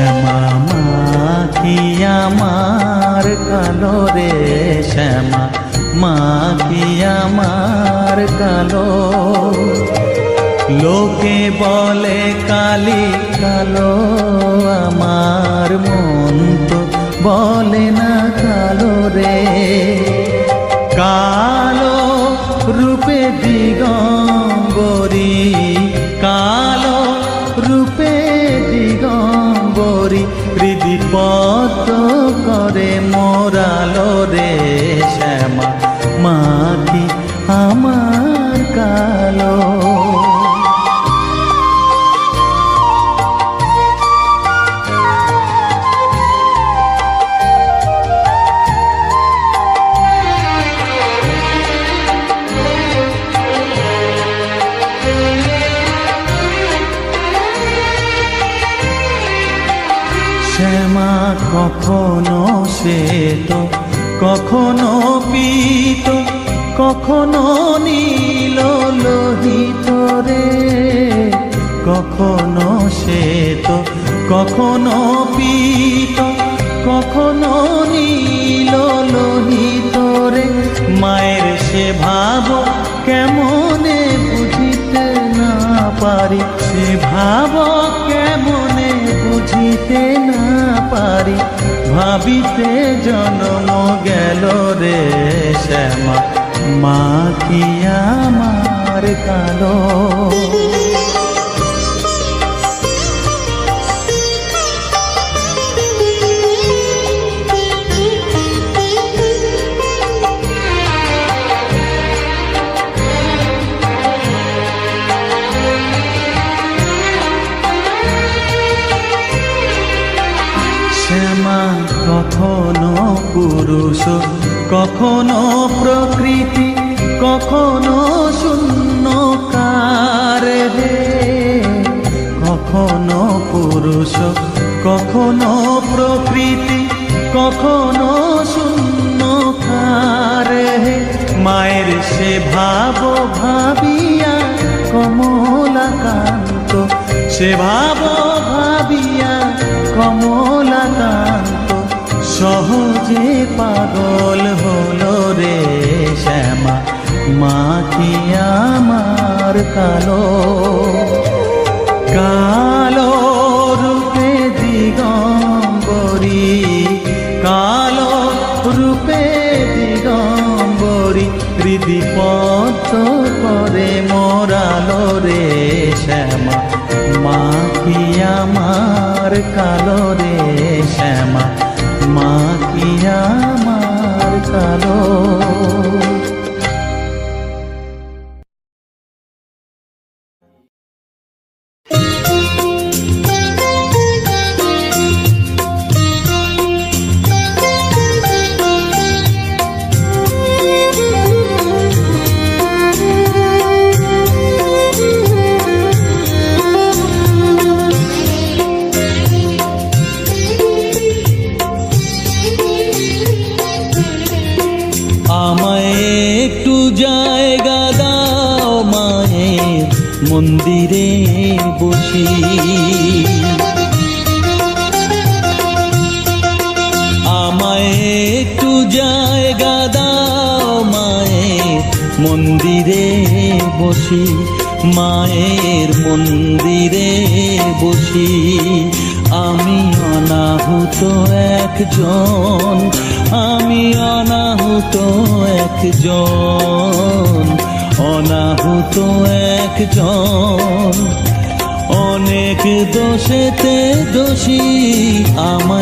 শ্যামা মাখি আমার কালো রে, শ্যামা মাখি আমার কালো। লোকে বলে কালি কালো, আমার মন তো বলে না কালো রে। কালো রূপে দিগম্বরী, কালো রূপে দিগম্বরী, হৃদি পদ্ম করে মোরালো রে, শ্যামা মাখি আমার কালো। শ্যামা কখনো শ্বেত, কখনো পীত, কখনো নীল লোহিত রে। কখনো শ্বেত, কখনো পীত, কখনো নীল লোহিত রে। মায়ের সে ভাব কেমনে বুঝিতে না পারি, সে ভাব কেমনে বুঝিতে না পারি। ভাবিতে জন্ম গেল রে, শ্যামা মাখি আমার কালো। শ্যামা কখনো পুরুষ, কখনো প্রকৃতি, কখনো শূন্যকার রে। কখনো পুরুষ, কখনো প্রকৃতি, কখনো শূন্যকার রে। মায়ের সে ভাব ভাবিয়া কমলাকান্ত, সে ভাব ভাবিয়া কমলাকান্ত, সহজে পাগল হলো রে, শ্যামা মাখি আমার কালো। কালো রূপে দিগম্বরী, কালো রূপে দিগম্বরী, হৃদি পদ্ম করে মোরালো রে, শ্যামা মাখি আমার কালো রে, শ্যামা মাখি আমার কালো। মন্দিরে বসি আমায় একটু জায়গা দাও, মায়ের মন্দিরে বসি, মায়ের মন্দিরে বসি। আমি অনাহুত একজন, আমি অনাহুত একজন, অনাহুত একজন। অনেক দোষেতে দোষী আমার